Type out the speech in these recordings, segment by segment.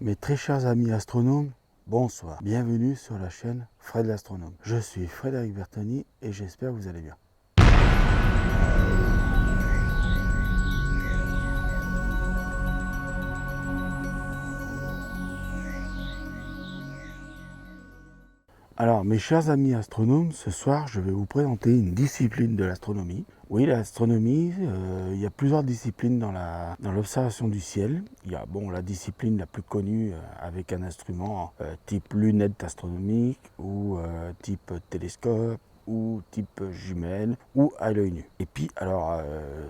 Mes très chers amis astronomes, bonsoir. Bienvenue sur la chaîne Fred l'astronome. Je suis Frédéric Bertoni et j'espère que vous allez bien. Alors, mes chers amis astronomes, ce soir, je vais vous présenter une discipline de l'astronomie. Oui, l'astronomie, il y a plusieurs disciplines dans l'observation du ciel. Il y a la discipline la plus connue avec un instrument type lunette astronomique ou type télescope ou type jumelle ou à l'œil nu. Et puis, alors,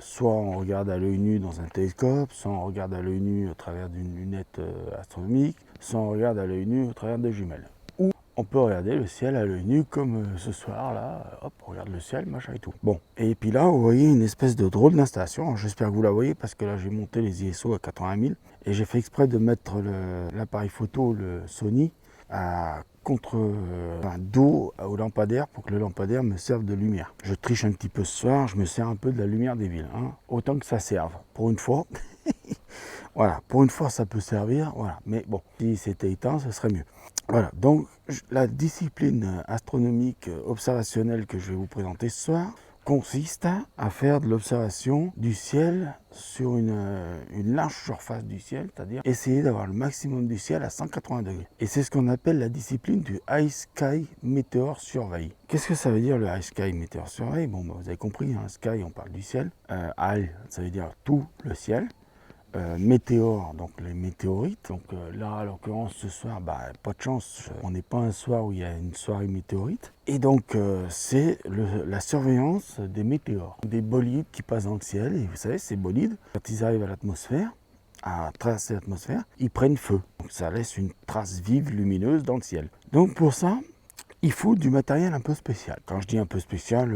soit on regarde à l'œil nu dans un télescope, soit on regarde à l'œil nu au travers d'une lunette astronomique, soit on regarde à l'œil nu au travers de jumelles. On peut regarder le ciel à l'œil nu comme ce soir là, hop, on regarde le ciel, machin et tout. Bon, et puis là vous voyez une espèce de drôle d'installation, j'espère que vous la voyez parce que là j'ai monté les ISO à 80 000 et j'ai fait exprès de mettre l'appareil photo, le Sony, à dos au lampadaire pour que le lampadaire me serve de lumière. Je triche un petit peu ce soir, je me sers un peu de la lumière des villes, hein, autant que ça serve, pour une fois. Voilà, pour une fois ça peut servir, voilà. Mais bon, si c'était éteint, ce serait mieux. Voilà, donc la discipline astronomique observationnelle que je vais vous présenter ce soir consiste à faire de l'observation du ciel sur une large surface du ciel, c'est-à-dire essayer d'avoir le maximum du ciel à 180 degrés. Et c'est ce qu'on appelle la discipline du High Sky Meteor Survey. Qu'est-ce que ça veut dire le High Sky Meteor Survey? Bon, vous avez compris, hein, Sky, on parle du ciel. High, ça veut dire tout le ciel. Météores, donc les météorites. Donc là, en l'occurrence, ce soir, pas de chance, on n'est pas un soir où il y a une soirée météorite. Et donc, c'est la surveillance des météores, des bolides qui passent dans le ciel. Et vous savez, ces bolides, quand ils arrivent à l'atmosphère, à traverser l'atmosphère, ils prennent feu. Donc ça laisse une trace vive, lumineuse dans le ciel. Donc pour ça, il faut du matériel un peu spécial. Quand je dis un peu spécial,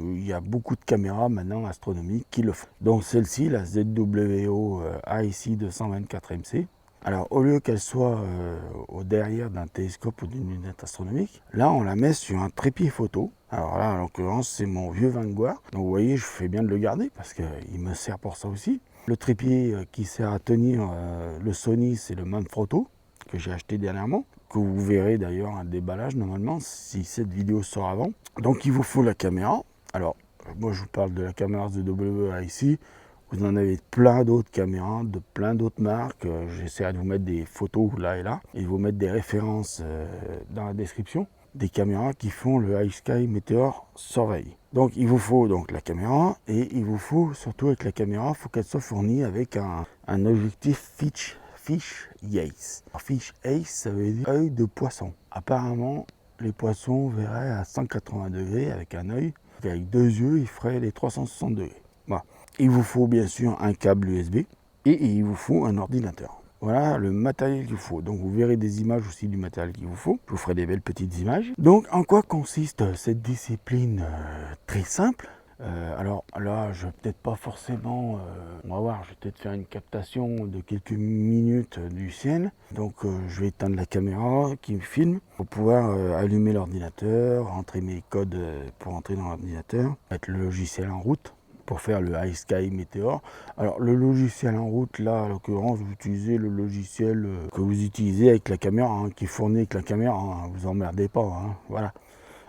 il y a beaucoup de caméras maintenant astronomiques qui le font. Donc celle-ci, la ZWO AIC 224MC, alors au lieu qu'elle soit au derrière d'un télescope ou d'une lunette astronomique, là on la met sur un trépied photo. Alors là en l'occurrence c'est mon vieux Vanguard. Donc vous voyez, je fais bien de le garder parce qu'il me sert pour ça aussi. Le trépied qui sert à tenir le Sony, c'est le Manfrotto que j'ai acheté dernièrement, que vous verrez d'ailleurs un déballage normalement si cette vidéo sort avant. Donc il vous faut la caméra. Alors moi je vous parle de la caméra ZWO ici. Vous en avez plein d'autres caméras de plein d'autres marques. J'essaierai de vous mettre des photos là et là et vous mettre des références dans la description des caméras qui font le High Sky Meteor Survey. Donc il vous faut donc la caméra et il vous faut surtout avec la caméra, il faut qu'elle soit fournie avec un objectif Fish Ace. Fish Ace, ça veut dire œil de poisson. Apparemment, les poissons verraient à 180 degrés avec un œil. Avec deux yeux, ils feraient les 360 degrés. Voilà. Il vous faut bien sûr un câble USB et il vous faut un ordinateur. Voilà le matériel qu'il faut. Donc vous verrez des images aussi du matériel qu'il vous faut. Je vous ferai des belles petites images. Donc en quoi consiste cette discipline très simple? Alors là, je vais peut-être pas forcément, on va voir, je vais peut-être faire une captation de quelques minutes du ciel. Donc je vais éteindre la caméra qui me filme pour pouvoir allumer l'ordinateur, rentrer mes codes pour entrer dans l'ordinateur, mettre le logiciel en route pour faire le High Sky Meteor. Alors le logiciel en route, là, en l'occurrence, vous utilisez le logiciel que vous utilisez avec la caméra, hein, qui est fourni avec la caméra, hein, vous emmerdez pas, hein, voilà.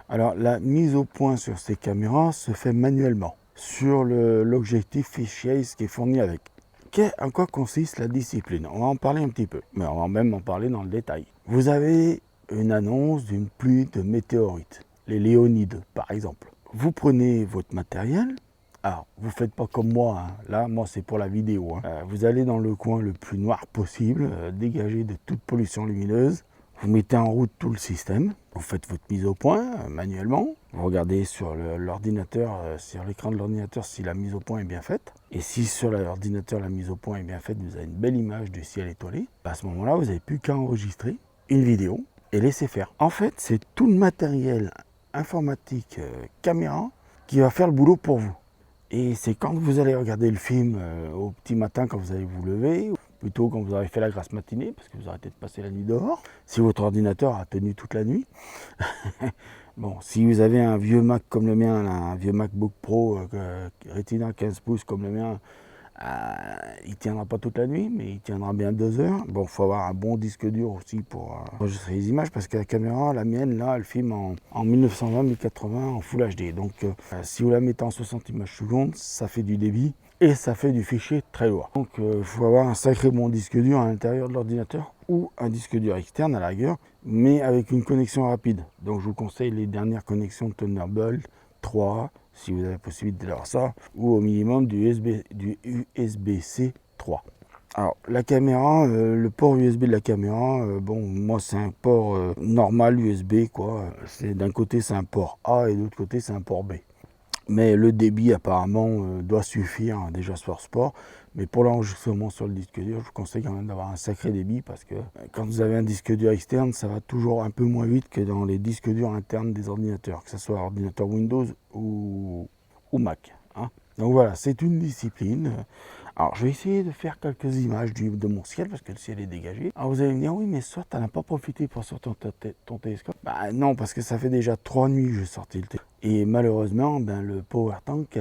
Alors la mise au point sur ces caméras se fait manuellement sur l'objectif Fish Ace qui est fourni avec. En quoi consiste la discipline? On va en parler un petit peu, mais on va même en parler dans le détail. Vous avez une annonce d'une pluie de météorites, les Léonides par exemple. Vous prenez votre matériel. Alors, vous ne faites pas comme moi, hein. Là, moi, c'est pour la vidéo. Hein. Vous allez dans le coin le plus noir possible, dégagé de toute pollution lumineuse. Vous mettez en route tout le système. Vous faites votre mise au point manuellement. Vous regardez sur l'ordinateur, sur l'écran de l'ordinateur, si la mise au point est bien faite. Et si sur l'ordinateur, la mise au point est bien faite, vous avez une belle image du ciel étoilé. À ce moment-là, vous n'avez plus qu'à enregistrer une vidéo et laisser faire. En fait, c'est tout le matériel informatique, caméra, qui va faire le boulot pour vous. Et c'est quand vous allez regarder le film au petit matin quand vous allez vous lever, ou plutôt quand vous avez fait la grasse matinée, parce que vous arrêtez de passer la nuit dehors, si votre ordinateur a tenu toute la nuit. Bon, si vous avez un vieux Mac comme le mien, là, un vieux MacBook Pro Retina 15 pouces comme le mien, Il tiendra pas toute la nuit, mais il tiendra bien 2 heures. Bon, il faut avoir un bon disque dur aussi pour enregistrer les images, parce que la caméra, la mienne, là, elle filme en 1920-1080 en Full HD. Donc, si vous la mettez en 60 images secondes, ça fait du débit et ça fait du fichier très lourd. Donc, il faut avoir un sacré bon disque dur à l'intérieur de l'ordinateur ou un disque dur externe à la rigueur, mais avec une connexion rapide. Donc, je vous conseille les dernières connexions Thunderbolt 3, si vous avez la possibilité d'avoir ça, ou au minimum du USB-C 3. Alors la caméra, le port USB de la caméra, bon moi c'est un port normal USB quoi. C'est d'un côté c'est un port A et de l'autre côté c'est un port B. Mais le débit apparemment doit suffire déjà sur Sport. Mais pour l'enregistrement sur le disque dur, je vous conseille quand même d'avoir un sacré débit parce que quand vous avez un disque dur externe, ça va toujours un peu moins vite que dans les disques durs internes des ordinateurs, que ce soit ordinateur Windows ou Mac. Hein. Donc voilà, c'est une discipline. Alors je vais essayer de faire quelques images de mon ciel parce que le ciel est dégagé. Alors vous allez me dire, oui mais soit tu n'en as pas profité pour sortir ton télescope. Bah non, parce que ça fait déjà 3 nuits que j'ai sorti le télescope. Et malheureusement, ben, le power tank,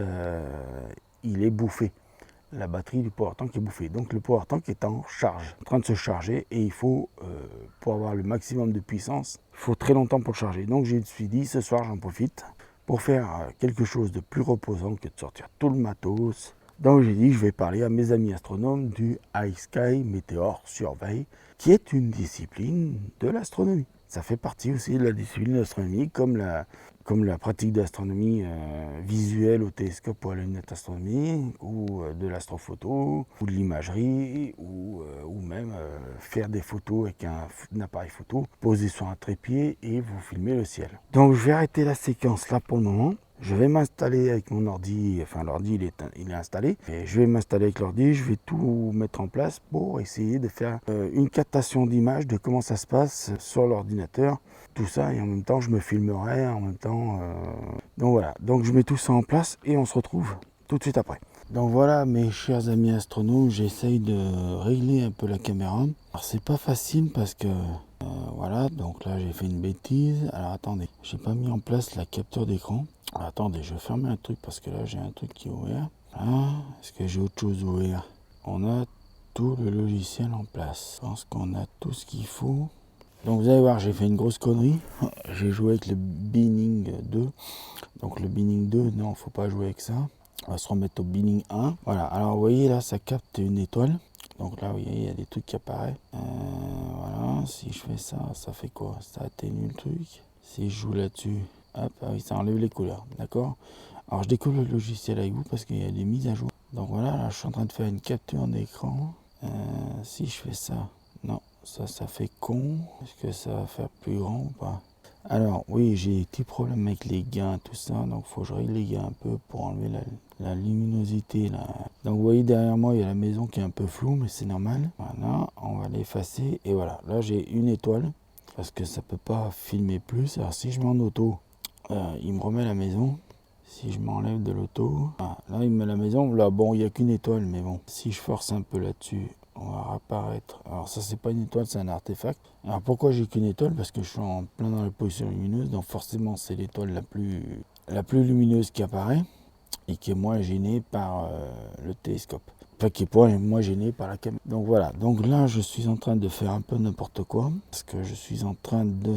il est bouffé. La batterie du power tank est bouffée. Donc le power tank est en charge, en train de se charger. Et il faut, pour avoir le maximum de puissance, il faut très longtemps pour le charger. Donc je me suis dit, ce soir j'en profite pour faire quelque chose de plus reposant que de sortir tout le matos. Donc j'ai dit, je vais parler à mes amis astronomes du iSky Meteor Survey, qui est une discipline de l'astronomie. Ça fait partie aussi de la discipline de l'astronomie, comme la pratique d'astronomie visuelle au télescope ou à la lunette astronomique, ou de l'astrophoto, ou de l'imagerie, ou même faire des photos avec un appareil photo posé sur un trépied et vous filmer le ciel. Donc je vais arrêter la séquence là pour le moment. Je vais m'installer avec mon ordi, enfin l'ordi il est installé, et je vais m'installer avec l'ordi, je vais tout mettre en place pour essayer de faire une captation d'image de comment ça se passe sur l'ordinateur, tout ça, et en même temps je me filmerai, en même temps, donc voilà, donc je mets tout ça en place et on se retrouve tout de suite après. Donc voilà mes chers amis astronomes, j'essaye de régler un peu la caméra. Alors c'est pas facile parce que voilà, donc là j'ai fait une bêtise. Alors attendez, j'ai pas mis en place la capture d'écran. Attendez, je vais fermer un truc parce que là j'ai un truc qui est ouvert. Voilà. Est-ce que j'ai autre chose ouvert? On a tout le logiciel en place. Je pense qu'on a tout ce qu'il faut. Donc vous allez voir, j'ai fait une grosse connerie. J'ai joué avec le Binning 2. Donc le Binning 2, non, faut pas jouer avec ça. On va se remettre au Binning 1. Voilà, alors vous voyez là, ça capte une étoile. Donc là, vous voyez, il y a des trucs qui apparaissent. Voilà, si je fais ça, ça fait quoi? Ça atténue le truc. Si je joue là-dessus, hop, ah oui, ça enlève les couleurs, d'accord? Alors je découvre le logiciel avec vous parce qu'il y a des mises à jour. Donc voilà, là je suis en train de faire une capture d'écran. Si je fais ça, non, ça fait con. Est-ce que ça va faire plus grand ou pas? Alors oui, j'ai des petits problèmes avec les gains, tout ça, donc il faut que je règle les gains un peu pour enlever la luminosité là. Donc vous voyez derrière moi il y a la maison qui est un peu floue, mais c'est normal. Voilà, on va l'effacer et voilà, là j'ai une étoile parce que ça peut pas filmer plus. Alors si je mets en auto, il me remet la maison. Si je m'enlève de l'auto, là il me met la maison. Là bon, il n'y a qu'une étoile, mais bon, si je force un peu là-dessus, on va réapparaître. Alors ça c'est pas une étoile, c'est un artefact. Alors pourquoi j'ai qu'une étoile? Parce que je suis en plein dans la position lumineuse, donc forcément c'est l'étoile la plus lumineuse qui apparaît et qui est moins gênée par le télescope. Enfin qui est moins gênée par la caméra. Donc voilà, donc là je suis en train de faire un peu n'importe quoi, parce que je suis en train de...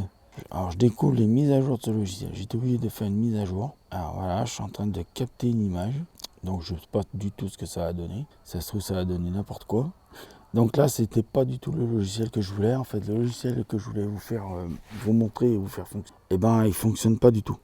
Alors je découvre les mises à jour de ce logiciel. J'étais obligé de faire une mise à jour. Alors voilà, je suis en train de capter une image. Donc je ne sais pas du tout ce que ça va donner. Ça se trouve ça va donner n'importe quoi. Donc là c'était pas du tout le logiciel que je voulais. En fait le logiciel que je voulais vous faire vous montrer et vous faire fonctionner, eh ben il fonctionne pas du tout.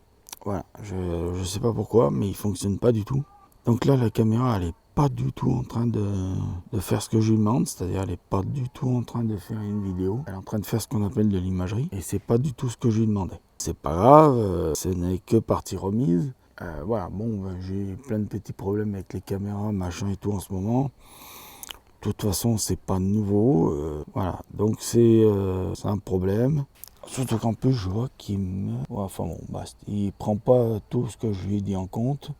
Voilà, je sais pas pourquoi, mais il fonctionne pas du tout. Donc là la caméra elle est pas du tout en train de faire ce que je lui demande, c'est-à-dire elle est pas du tout en train de faire une vidéo, elle est en train de faire ce qu'on appelle de l'imagerie, et c'est pas du tout ce que je lui demandais. C'est pas grave, ce n'est que partie remise. Voilà, bon, j'ai plein de petits problèmes avec les caméras, machin et tout en ce moment. De toute façon, c'est pas nouveau, voilà, donc c'est un problème. Surtout qu'en plus, je vois qu'il me... Ouais, enfin bon, il prend pas tout ce que je lui ai dit en compte.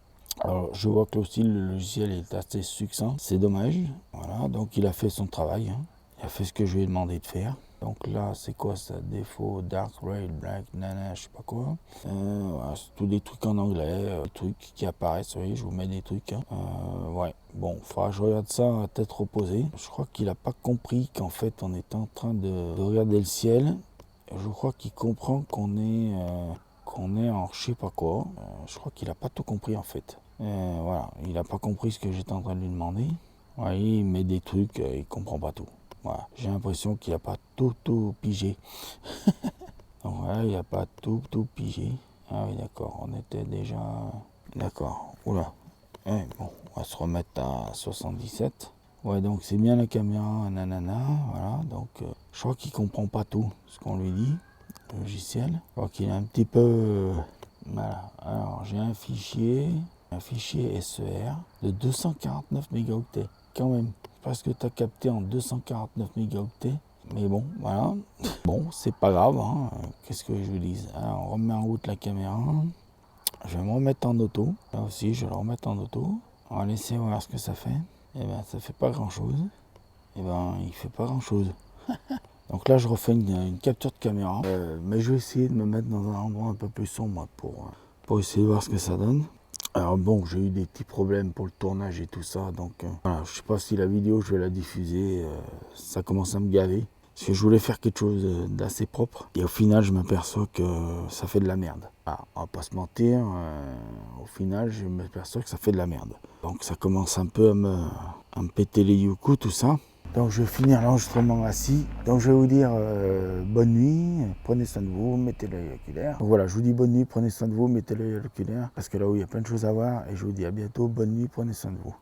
Alors, je vois que aussi le logiciel est assez succinct, c'est dommage. Voilà, donc il a fait son travail, hein. Il a fait ce que je lui ai demandé de faire. Donc là, c'est quoi ça? Défaut, dark, red, black, nana, je sais pas quoi. Voilà, c'est tous des trucs en anglais, trucs qui apparaissent, vous voyez, je vous mets des trucs. Hein. Ouais, bon, faudra que je regarde ça à tête reposée. Je crois qu'il a pas compris qu'en fait, on est en train de regarder le ciel. Je crois qu'il comprend qu'on est en je sais pas quoi. Je crois qu'il a pas tout compris en fait. Voilà, il a pas compris ce que j'étais en train de lui demander. Ouais, il met des trucs, il comprend pas tout. Voilà. J'ai l'impression qu'il n'a pas tout pigé. Donc voilà, il n'a pas tout pigé. Ah oui, d'accord, on était déjà... D'accord, oula. Ouais, bon, on va se remettre à 77. Ouais, donc c'est bien la caméra, nanana, voilà. Donc je crois qu'il comprend pas tout ce qu'on lui dit, le logiciel. Je crois qu'il est un petit peu... voilà, alors j'ai un fichier SER de 249 mégaoctets, quand même. Parce que tu as capté en 249 mégaoctets. Mais bon, voilà. Bon, c'est pas grave. Hein. Qu'est-ce que je vous dis? Alors, on remet en route la caméra. Je vais me remettre en auto. Là aussi, je vais le remettre en auto. On va laisser voir ce que ça fait. Eh ben, ça fait pas grand-chose. Eh ben, il fait pas grand-chose. Donc là, je refais une capture de caméra. Mais je vais essayer de me mettre dans un endroit un peu plus sombre pour essayer de voir ce que ça donne. Alors bon, j'ai eu des petits problèmes pour le tournage et tout ça, donc voilà, je sais pas si la vidéo je vais la diffuser, ça commence à me gaver. Parce que je voulais faire quelque chose d'assez propre, et au final je m'aperçois que ça fait de la merde. Ah, on va pas se mentir, au final je m'aperçois que ça fait de la merde. Donc ça commence un peu à me péter les youcous, tout ça. Donc je vais finir l'enregistrement assis. Donc je vais vous dire bonne nuit, prenez soin de vous, mettez l'œil oculaire. Donc voilà, je vous dis bonne nuit, prenez soin de vous, mettez l'œil oculaire. Parce que là où il y a plein de choses à voir. Et je vous dis à bientôt, bonne nuit, prenez soin de vous.